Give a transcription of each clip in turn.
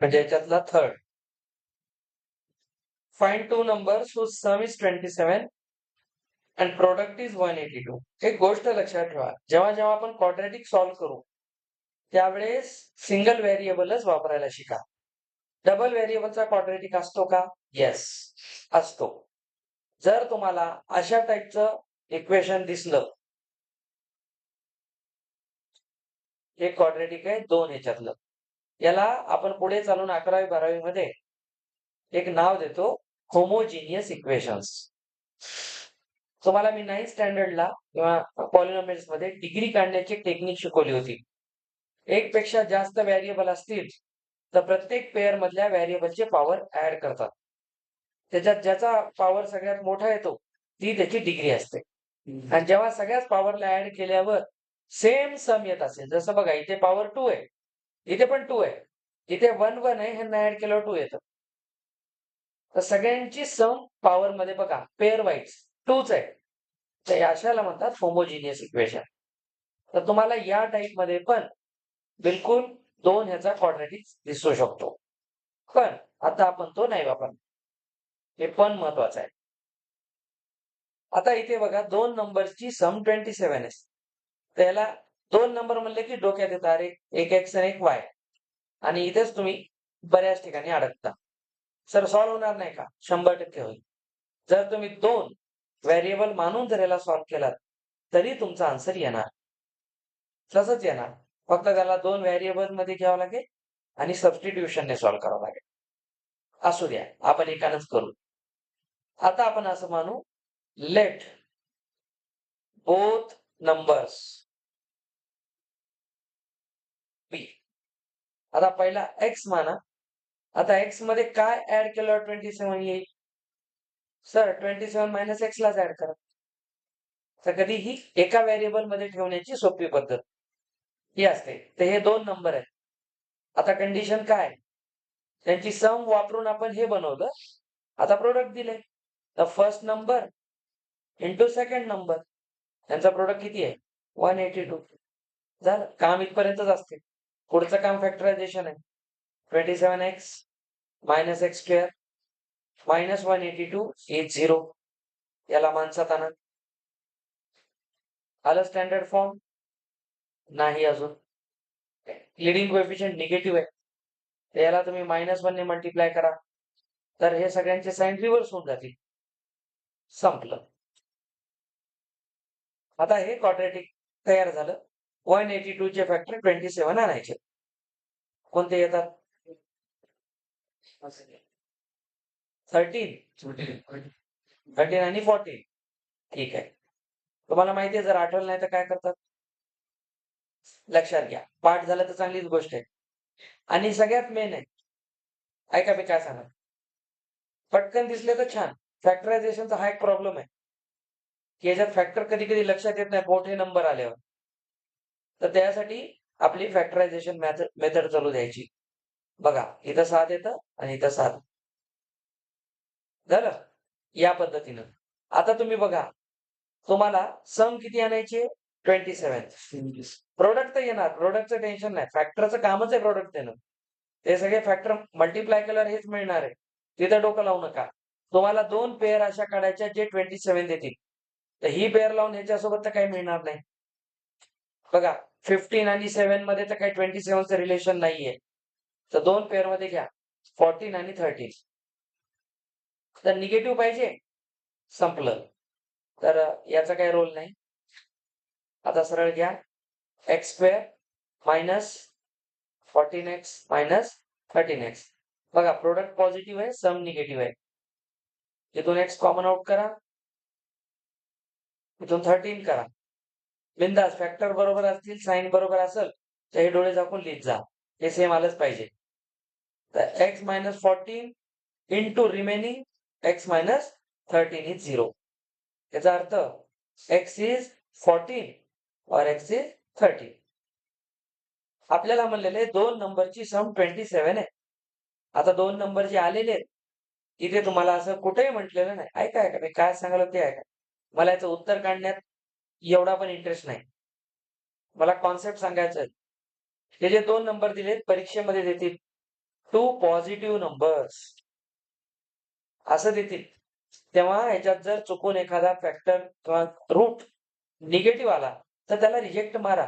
म्हणजे याच्यातला third. Find two numbers whose sum is 27 and product is 182. एक गोष्ट लक्षात ठेवा, जेव्हा जेव्हा आपण क्वाड्रॅटिक सॉल्व्ह करू त्यावेळेस सिंगल व्हेरिएबलच वापरायला शिका. डबल व्हेरिएबलचा क्वाड्रॅटिक असतो का? येस, असतो. जर तुम्हाला अशा टाईपचं इक्वेशन दिसलं, हे क्वाड्रॅटिक आहे 2 ह्याच्यातलं, याला आपण पुढे चालून 11वी 12वी मध्ये एक नाव देतो होमोजिनियस इक्वेशन्स. तुम्हाला मी 9th स्टँडर्डला किंवा पॉलिनॉमियल्स मध्ये डिग्री काढण्याची टेक्निक शिकवली होती. एक पेक्षा जास्त व्हेरिएबल असतील तर प्रत्येक पेअर मधल्या व्हेरिएबलचे पॉवर ऍड करतात. त्याच्यात ज्याचा पॉवर सगळ्यात मोठा येतो ती त्याची डिग्री असते. आणि जेव्हा सगळ्याच पॉवरला ऍड केल्यावर सेम सम येत असेल, जसं बघा इथे पॉवर 2 आहे, इथे पण 2 आहे, इथे 1 1 आहे, ह्यांना ऍड केल्यावर 2 येतं. तर सगळ्यांची सम पॉवर मध्ये बघा पेअर वाईज 2च आहे. तर अशाला म्हणतात होमोजिनियस इक्वेशन. तर तुम्हाला या टाईप मध्ये पण बिलकुल 2 ह्याचा क्वाड्रॅटिक दिसू शकतो, पण आता आपण तो नाही वापरणार. हे पण महत्वाचं आहे. आता इथे बघा 2 नंबरची सम 27 आहे. तर याला 2 नंबर म्हणले की डोक्यात येतात अरे एक एक्स आणि एक वाय, आणि इथेच तुम्ही बऱ्याच ठिकाणी अडकता. सर सॉल्व्ह होणार नाही का? 100% होईल. जर तुम्ही 2 व्हेरिएबल मानून जर याला सॉल्व्ह केलात तरी तुमचा आन्सर येणार. तसंच येणार, फक्त त्याला 2 व्हेरिएबल मध्ये घ्यावं लागेल आणि सबस्टिट्यूशनने सॉल्व्ह करावं लागेल. असू द्या, आपण एकानंच करू. आता आपण असं मानू, लेट बोथ नंबर्स बी. आता पहिला एक्स माना. आता एक्स मध्ये काय ऍड केल्यावर 27 येईल? सर 27 मायनस एक्स लाच ऍड करा. तर कधीही एका व्हेरिएबल मध्ये ठेवण्याची सोपी पद्धत ही असते. तर हे 2 नंबर आहेत. आता कंडिशन काय? त्यांची सम वापरून आपण हे बनवलं. आता प्रोडक्ट दिले. तर first number into second number, त्यांचा प्रोडक्ट किती आहे? 182. झालं, काम इथपर्यंतच असते. पुढचं काम फॅक्टरायझेशन आहे. 27x minus x square minus 182 is 0. याला माणसात आणा. आलं स्टँडर्ड फॉर्म? नाही अजून. लिडिंग कोएफिशियंट निगेटिव्ह आहे, तर याला तुम्ही -1 ने मल्टिप्लाय करा, तर हे सगळ्यांचे साइन रिव्हर्स होऊन जातील. संपलं. आता हे क्वाड्रॅटिक तयार झालं. 182 चे फॅक्टर 27 आणायचे. कोणते येतात? 13 आणि 14. ठीक आहे. तुम्हाला माहिती आहे, जर आठवलं नाही तर काय करतात? लक्षात घ्या. पाठ झालं तर चांगलीच गोष्ट आहे. आणि सगळ्यात मेन आहे, ऐका मी काय सांगणार. पटकन दिसले तर छान. फॅक्टरायझेशनचा हा एक प्रॉब्लेम आहे की याच्यात फॅक्टर कधी कधी लक्षात येत नाही मोठे नंबर आल्यावर. तर त्यासाठी आपली फॅक्टरायझेशन मेथड चालू द्यायची. बघा इथं 7 येतं आणि इथं 7 झालं, या पद्धतीनं. आता तुम्ही बघा, तुम्हाला सम किती आणायचे? 27. प्रोडक्ट तर येणार, प्रोडक्टचं टेन्शन नाही. फॅक्टरचं कामच आहे प्रोडक्ट देणं. ते सगळे फॅक्टर मल्टिप्लाय केल्यावर हेच मिळणार आहे. तिथं डोकं लावू नका. तुम्हाला 2 पेअर अशा काढायच्या जे 27 देतील. तर ही पेअर लावून ह्याच्यासोबत तर काही मिळणार नाही. बघा 15 आणि 7 मध्ये तर काही 27चं रिलेशन नाहीये. तर 2 पेअर मध्ये घ्या, 14 आणि 13. तर निगेटिव्ह पाहिजे, संपलं. तर याचा काही रोल नाही. आता सरळ घ्या, x square minus 14x minus 13x. बघा प्रोडक्ट पॉझिटिव्ह आहे, सम निगेटिव्ह आहे. इथून x कॉमन आउट करा, इथून 13 करा. बिंदास, फॅक्टर बरोबर असतील, साइन बरोबर असेल तर हे डोळे झाकून लिहित जा. हे सेम आलंच पाहिजे. तर x minus 14 into remaining x minus 13 is 0. याचा अर्थ x इज 14 और x इज 13. आपल्याला म्हणलेले 2 नंबरची सम 27 आहे. आता 2 नंबर जे आलेले आहेत तिथे तुम्हाला असं कुठेही म्हटलेलं नाही. ऐका मी काय सांगायला ते ऐका. मला याचं उत्तर काढण्यात एवढा पण इंटरेस्ट नाही. मला कॉन्सेप्ट सांगायचं आहे. हे जे 2 नंबर दिलेत परीक्षेमध्ये देतील, टू पॉझिटिव्ह नंबर्स असं देतील, तेव्हा ह्याच्यात जर चुकून एखादा फॅक्टर किंवा रूट निगेटिव्ह आला तर त्याला रिजेक्ट मारा.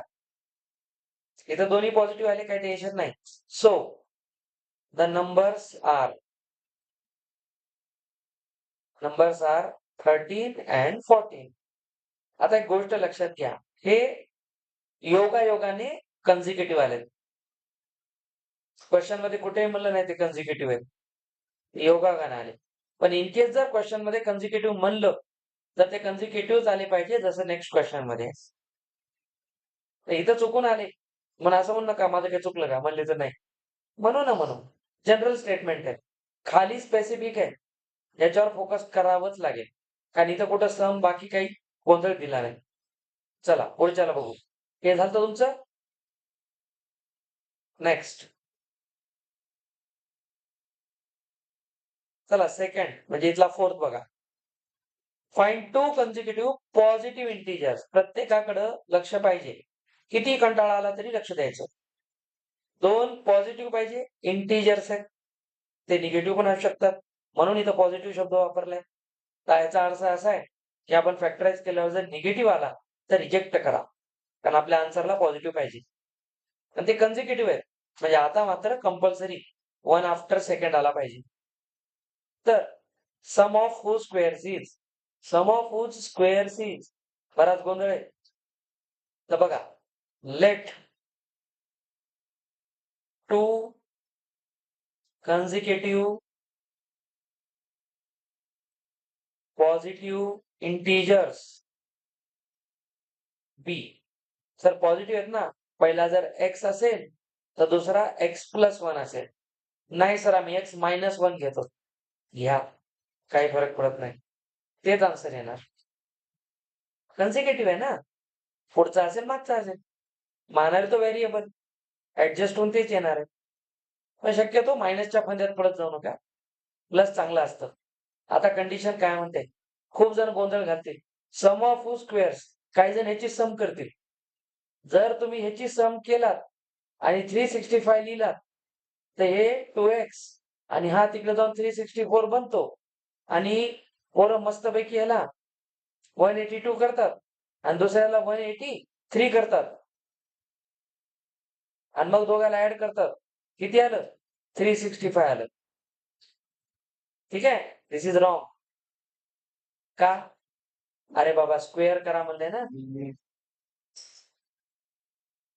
इथं दोन्ही पॉझिटिव्ह आले काही टेन्शन नाही. So the numbers are 13 and 14. आता एक गोष्ट लक्षात घ्या, हे योगायोगाने कन्झिक्युटिव्ह आले. क्वेश्चन मध्ये कुठेही म्हणलं नाही ते कन्झिक्युटिव्ह आहेत, योगायोगाने आले. पण इन केस जर क्वेश्चन मध्ये कन्झिक्युटिव्ह म्हणलं तर ते कन्झिक्युटिव्ह आले पाहिजे, जसं नेक्स्ट क्वेश्चन मध्ये. इथं चुकून आले म्हणून असं म्हणू नका माझं काही चुकलं का, म्हणले तर नाही म्हणू ना म्हणू. जनरल स्टेटमेंट आहे, खाली स्पेसिफिक आहे, याच्यावर फोकस करावंच लागेल. कारण इथं कुठं सम बाकी काही गोंधळ दिला नाही. चला पुढच्याला बघू. हे झालं तुमचं. नेक्स्ट चला सेकंड म्हणजे इथला फोर्थ बघा. Find two consecutive positive integers. प्रत्येकाकडं लक्ष पाहिजे, किती कंटाळा आला तरी लक्ष द्यायचं. दोन पॉझिटिव्ह पाहिजे, इंटिजर्स आहेत, ते निगेटिव्ह पण असू शकतात, म्हणून इथं पॉझिटिव्ह शब्द वापरलाय. तर याचा अर्थ असा आहे की आपण फॅक्टराइज केल्यावर जर निगेटिव्ह आला तर रिजेक्ट करा, कारण आपल्या आन्सरला पॉझिटिव्ह पाहिजे. आणि ते कन्झिक्युटिव्ह आहेत, म्हणजे आता मात्र कंपल्सरी वन आफ्टर सेकंड आला पाहिजे. तर sum of whose squares is, sum of whose squares is, बराच गोंधळ आहे. तर बघा, let two consecutive positive integers b. Sir positive आहेत ना, पहिला जर x असेल तर दुसरा x+1 असेल. नाही सर आम्ही x-1 घेतो, घ्या, काही फरक पडत नाही, तेच आन्सर येणार. कन्सिक्युटिव्ह आहे ना, पुढचा असेल मागचा असेल, मानणार तो व्हेरिएबल, ऍडजस्ट होऊन तेच येणार आहे. पण शक्यतो मायनसच्या फंद्यात पडत जाऊ नका, प्लस चांगलं असतं. आता कंडिशन काय म्हणते, खूप जण गोंधळ घालतील. सम ऑफ टू स्क्वेअर्स, काही जण ह्याची सम करतील. जर तुम्ही ह्याची सम केलात आणि 365 लिहिलात तर हे 2x आणि हा तिकडे जाऊन 364 बनतो आणि पोरं मस्तपैकी ह्याला 182 करतात आणि दुसऱ्याला 183 करतात आणि मग दोघांना ऍड करतात, किती आलं, 365 आलं. ठीक आहे, दिस इज रॉंग. का? अरे बाबा स्क्वेअर करा म्हणले ना,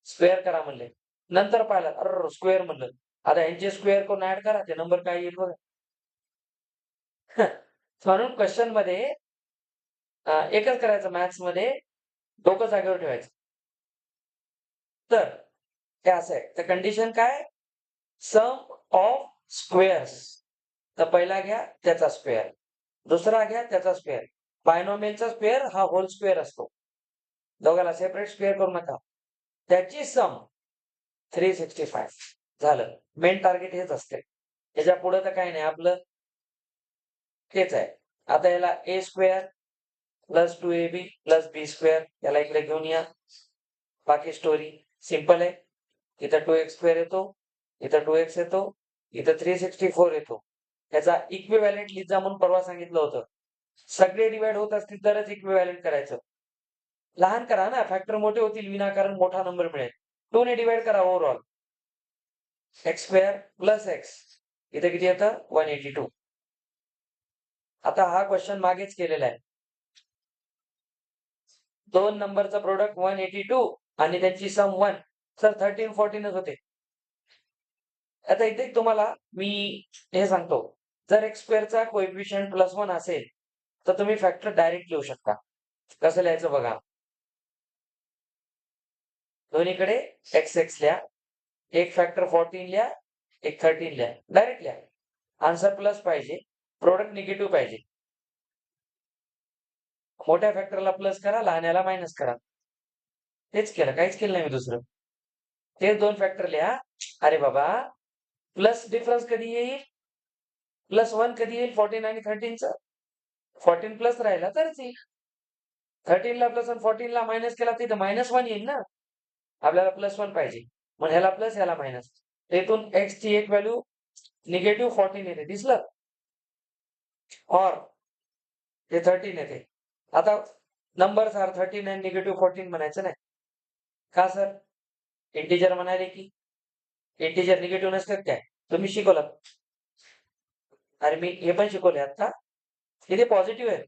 स्क्वेअर करा म्हणले, नंतर पाहिलं अरे स्क्वेअर म्हणलं, आता यांचे स्क्वेअर करून ऍड करा, ते नंबर काय येईल बघा. म्हणून क्वेश्चन मध्ये एकच करायचं, मॅथ्स मध्ये डोकं जागेवर ठेवायचं. तर हे असं आहे, तर कंडिशन काय, सम ऑफ स्क्वेअर्स. तर पहिला घ्या त्याचा स्क्वेअर, दुसरा घ्या त्याचा स्क्वेअर. बायनॉमियलचा स्क्वेअर हा होल स्क्वेअर असतो, दोघांना सेपरेट स्क्वेअर करू नका. त्याची सम 365 झालं. मेन टार्गेट हेच असते, याच्या पुढे तर काही नाही, आपलं हेच आहे. आता याला ए स्क्वेअर प्लस 2ab प्लस बी स्क्वेअर, याला इकडे घेऊन या. बाकी स्टोरी सिंपल आहे. इथं 2x स्क्वेअर येतो, इथं 2x येतो, इथं 364 येतो. याचा इक्विव्हॅलेंट लिहित जा म्हणून परवा सांगितलं होतं. सगळे डिवाइड होत असतील तरच इक्विव्हॅलेंट करायचं. लहान करा ना, फॅक्टर मोठे होतील, विनाकारण मोठा नंबर मिळेल. 2 ने डिवाइड करा overall. X square plus x, इथे किती येतं, 182. आता हा क्वेश्चन मागेच केलेला आहे. दोन नंबरचा प्रोडक्ट 182 आणि त्यांची सम 1, सर 13 14च होते. आता इथे तुम्हाला मी हे सांगतो, जर एक्स स्क्वेअरचा कोएफिशियंट +1 असेल तर तुम्ही फॅक्टर डायरेक्ट लिहू शकता. कसं लिहायचं बघा, दोन्हीकडे एक्स एक्स लिहा, एक फॅक्टर 14 लिहा, एक 13 लिहा, डायरेक्ट लिहा. आन्सर प्लस पाहिजे, प्रोडक्ट निगेटिव्ह पाहिजे. मोठ्या फॅक्टरला प्लस करा, लहान्याला मायनस करा. तेच केलं, काहीच केलं नाही मी दुसरं. तेच दोन फॅक्टर लिहा. अरे बाबा, प्लस डिफरन्स कधी येईल, +1 कधी येईल 14 आणि 13चं, 14 प्लस राहिला तरच येईल. 13 ला प्लस आणि 14 ला मायनस केला तिथं -1 येईल ना. आपल्याला +1 पाहिजे, मग ह्याला प्लस ह्याला मायनस. इथून x ची एक व्हॅल्यू निगेटिव्ह 14 येते, दिसलं? और हे 13 येते. आता नंबर्स आर 13 आणि निगेटिव्ह 14 म्हणायचं नाही. का सर? इंटिजर म्हणाले की इंटिजर निगेटिव्ह नसतात काय? तुम्ही शिकवलं. अरे मी हे पण शिकवले आता. इथे पॉझिटिव्ह आहे.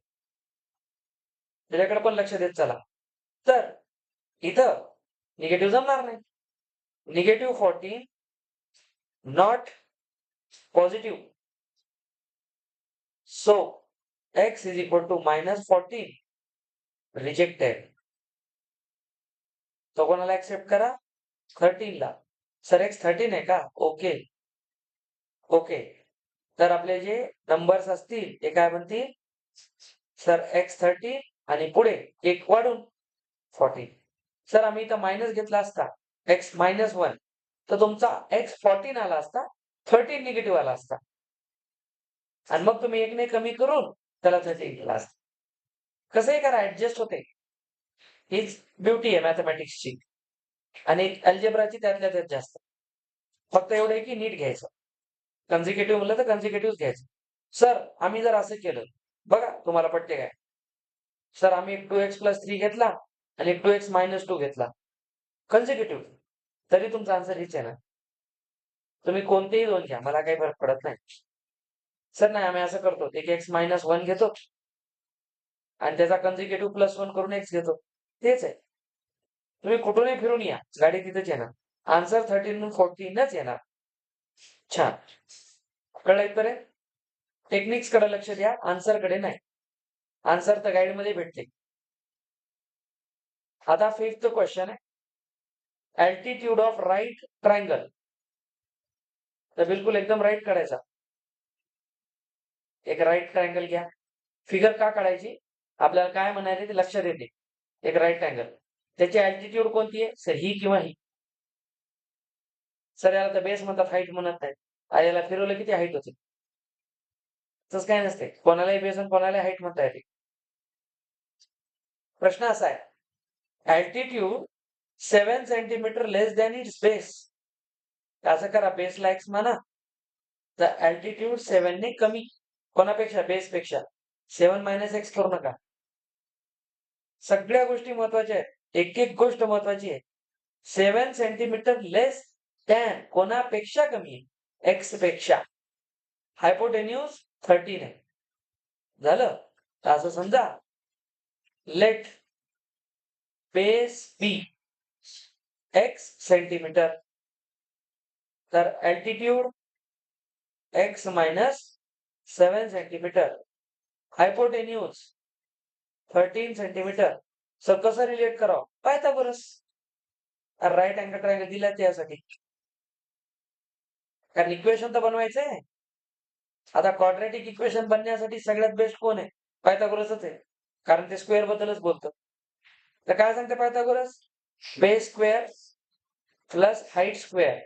त्याच्याकडे पण लक्ष देत चला. तर इथं निगेटिव्ह जमणार नाही. Negative 14 not positive. So x is equal to -14 rejected. तो कोणाला ऍक्सेप्ट करा? 13 ला. सर x 13 आहे का? ओके. ओके. तर आपले जे नंबर्स असतील ते काय म्हणतील? सर x 13 आणि पुढे एक वाढून 14. सर आम्ही इथं मायनस घेतला असता x -1 तर तुमचा x 14 आला असता, 13 निगेटिव्ह आला असता. आणि मग तुम्ही 1 ने कमी करून त्याला 13 केला असता. कसंही करा, ऍडजस्ट होते. हीच ब्युटी आहे मॅथमॅटिक्सची आणि अल्जेब्राची त्यातल्या त्यात जास्त. फक्त एवढं आहे की नीट घ्यायचं. कन्झिक्युटिव्ह म्हणलं तर कन्झिक्युटिव्ह घ्यायचं. सर आम्ही जर असं केलं, बघा तुम्हाला पटते काय? सर आम्ही 2x + 3 घेतला आणि 2x - 2 घेतला. कन्झिक्युटिव्ह. तरी तुमचा आन्सर हीच आहे ना? तुम्ही कोणतेही दोन घ्या, मला काही फरक पडत नाही. सर नाही, आम्ही असं करतो, एक x -1 घेतो आणि त्याचा कन्झिक्युटिव्ह +1 करून x घेतो. तेच आहे. तुम्ही कुठूनही फिरून या, गाडी तिथेच येणार. आन्सर 13 14च येणार. छान. कळलं इथपर्यंत? टेक्निक्स कडे लक्ष द्या, आन्सर कडे नाही. आन्सर तर गाईड मध्ये भेटते. आता 5th क्वेश्चन आहे. Altitude of right triangle. तर बिलकुल एकदम राईट काढायचा. एक राईट ट्रायंगल घ्या. फिगर का काढायची? आपल्याला काय म्हणायचे ते लक्षात येते. एक राईट ट्रायंगल. त्याची अल्टिट्यूड कोणती आहे? सर ही किंवा ही. सर याला तर बेस म्हणतात, हाईट म्हणत नाही. अरे याला फिरवलं किती हाईट होते? तसं काय नसते. कोणालाही बेस आणि कोणालाही हाईट म्हणता येते. प्रश्न असा आहे, altitude 7 centimetre less than it's base. असं करा, बेसला x म्हणा, तर अल्टिट्यूड 7 ने कमी. कोणापेक्षा? बेसपेक्षा. 7 - x करू नका. सगळ्या गोष्टी महत्वाच्या आहेत. एक एक गोष्ट महत्वाची आहे. 7 सेंटीमीटर लेस दॅन कोणापेक्षा कमी आहे? x पेक्षा. हायपोटेन्यूज 13 आहे. झालं? तर असं समजा, let base be x centimetre. तर altitude x - 7 centimetre. Hypotenuse 13 centimetre. Sir कसं रिलेट करावं? पायथागोरस. राईट अँगल ट्रायंगल दिला त्यासाठी. कारण इक्वेशन तर बनवायचंय. आता क्वाड्रॅटिक इक्वेशन बनण्यासाठी सगळ्यात बेस्ट कोण आहे? पायथागोरसच आहे. कारण ते स्क्वेअर बद्दलच बोलतं. तर काय सांगते Pythagoras? Base square plus height square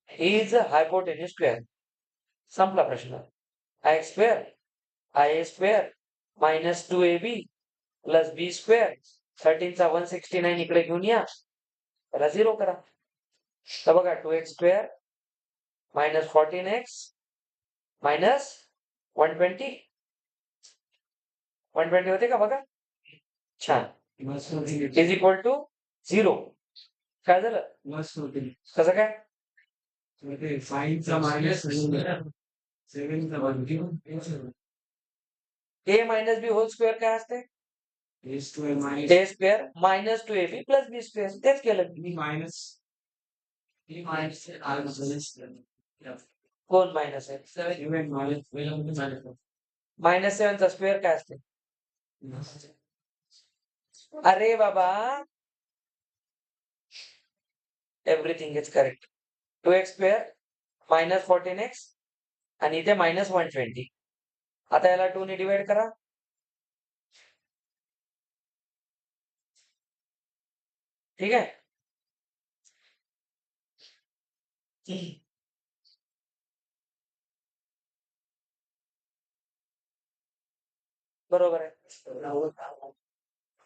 is hypotenuse square. संपला प्रश्न. I square IA square -2AB plus B square. 13 चा 169 इकडे घेऊन या, त्याला 0 करा. तर बघा, 2x स्क्वेअर -14x -120. 120 होते का बघा? छान. Is equal to 0. काय झालं? कसं काय? a minus B whole square काय असते? a square -2ab plus B square. तेच केलं. कोण मायनस आहे? -7 चा स्क्वेअर काय असते? अरे बाबा, everything is correct. 2x square -14x आणि इथे -120. आता याला 2 ने डिवाइड करा. ठीक आहे. बरोबर आहे.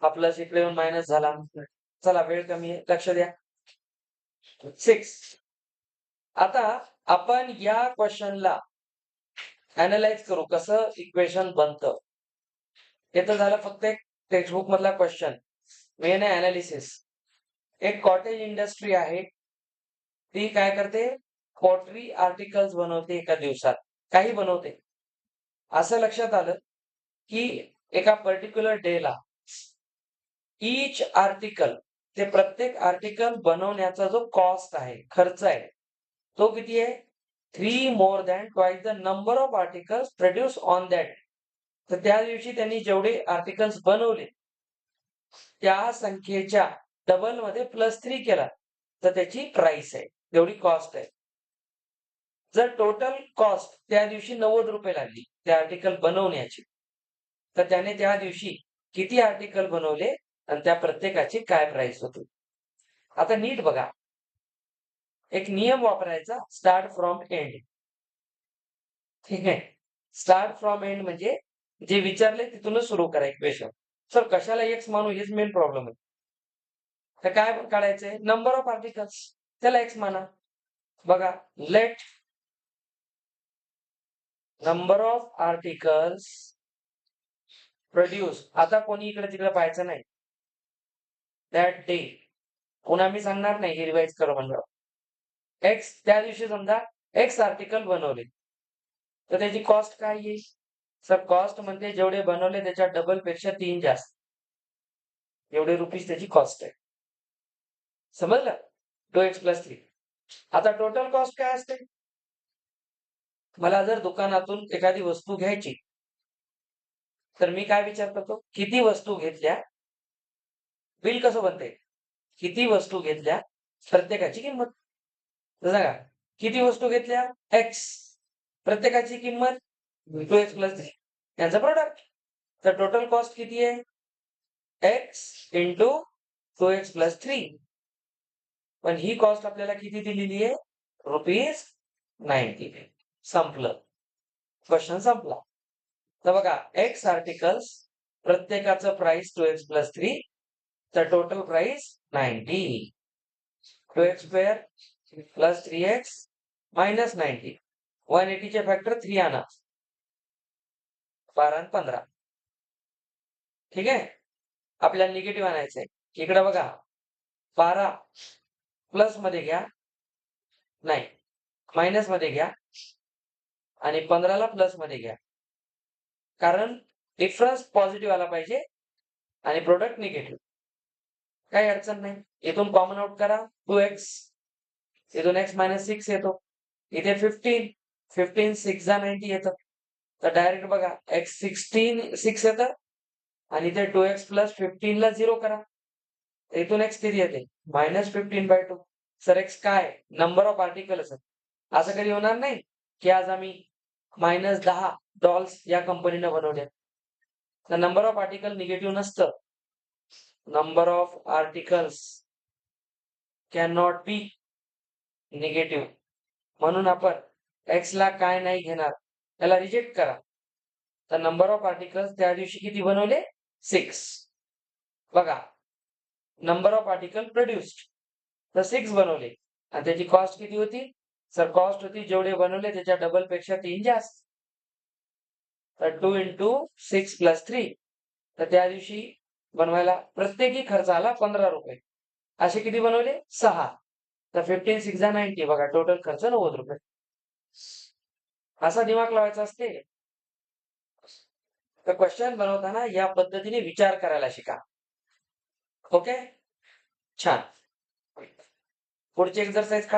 हा प्लस इकडे येऊन मायनस झाला. चला, वेळ कमी आहे, लक्ष द्या. 6. आता आपण या क्वेश्चनला अॅनलाइज करू, कसं इक्वेशन बनतं. हे तर झालं फक्त एक टेक्स्टबुक मधला क्वेश्चन. मेन आहे अनालिसिस. एक कॉटेज इंडस्ट्री आहे, ती काय करते, पॉटरी आर्टिकल्स बनवते एका दिवसात, काही बनवते. असं लक्षात आलं की एका पर्टिक्युलर डेला ईच आर्टिकल, ते प्रत्येक आर्टिकल बनवण्याचा जो कॉस्ट आहे, खर्च आहे, तो किती आहे, 3 more than twice the number of articles produced on that. तर त्या दिवशी त्यांनी जेवढे आर्टिकल्स बनवले त्या संख्येच्या डबल मध्ये +3 केला तर त्याची प्राइस आहे, एवढी कॉस्ट आहे. जर टोटल कॉस्ट त्या दिवशी ₹90 लागली त्या आर्टिकल बनवण्याची, तर त्याने त्या दिवशी किती आर्टिकल बनवले आणि त्या प्रत्येकाची काय प्राइस होती. आता नीट बघा, एक नियम वापरायचा, स्टार्ट फ्रॉम एंड. ठीक आहे, स्टार्ट फ्रॉम एंड म्हणजे जे विचारले तिथूनच सुरू करा इक्वेशन. सर कशाला एक्स मानू, हेच मेन प्रॉब्लेम आहे. तर काय काढायचंय, नंबर ऑफ आर्टिकल्स, त्याला एक्स माना. बघा, let number of articles produce, आता कोणी इकडे तिकडे पाहायचं नाही, दॅट डे पुन्हा मी सांगणार नाही हे रिवाइज करा म्हणलं. एक्स त्या दिवशी समजा एक्स आर्टिकल बनवले, तर त्याची कॉस्ट काय येईल. सर कॉस्ट म्हणजे जेवढे बनवले त्याच्या डबल पेक्षा 3 जास्त, एवढे रुपीज त्याची कॉस्ट आहे. समजलं, 2x + 3. आता टोटल कॉस्ट काय असते, मला जर दुकानातून एखादी वस्तू घ्यायची तर मी काय विचार करतो, किती वस्तू घेतल्या, बिल कसं बनते, किती वस्तू घेतल्या प्रत्येकाची किंमत. तर सांगा किती वस्तू घेतल्या एक्स, प्रत्येकाची किंमत 2x + 3, यांचं प्रोडक्ट. तर टोटल कॉस्ट किती आहे, एक्स इंटू 2x + 3. पण ही कॉस्ट आपल्याला किती दिलेली आहे, ₹90. संपलं, क्वेश्चन संपला. तर बघा, एक्स आर्टिकल्स, प्रत्येकाचं प्राइस 2x + 3, तर टोटल प्राइस 90. 2x² + 3x - 90. 180 चे फॅक्टर 3 आणा, 12 आणि 15. ठीक आहे, आपल्याला निगेटिव्ह आणायचंय. इकडे बघा, 12 प्लस मध्ये घ्या, नाही मायनस मध्ये घ्या, आणि 15ला प्लस मध्ये घ्या, कारण डिफरन्स पॉझिटिव्ह आला पाहिजे आणि प्रोडक्ट निगेटिव्ह. काही अडचण नाही, इथून कॉमन आउट करा, 2x, इथून x - 6 येतो, इथे 15, 15 6 जा 90 येतं. तर डायरेक्ट बघा, x 16 6 येतं आणि इथे 2x + 15 ला 0 करा, इथून x किती येते, -15/2. सर x काय, नंबर ऑफ आर्टिकल्स. असं कधी होणार नाही की आज आम्ही -10 डॉल्स या कंपनीनं बनवले, तर नंबर ऑफ आर्टिकल निगेटिव्ह नसतं. Number of articles can not be negative. म्हणून आपण x ला काय नाही घेणार, त्याला रिजेक्ट करा. तर नंबर ऑफ आर्टिकल्स त्या दिवशी किती बनवले, 6. बघा, नंबर ऑफ आर्टिकल प्रोड्युस्ड, तर 6 बनवले आणि त्याची कॉस्ट किती होती. सर कॉस्ट होती जेवढे बनवले त्याच्या डबल पेक्षा 3 जास्त, तर 2 × 6 + 3. तर त्या दिवशी बनवायला प्रत्येकी खर्च आला ₹15. असे किती बनवले, 6. तर 15 6 जा 90, बघा टोटल खर्च ₹90. असा दिमाग लावायचा असते. तर क्वेश्चन बनवताना या पद्धतीने विचार करायला शिका. ओके, छान. पुढची एक्सरसाइज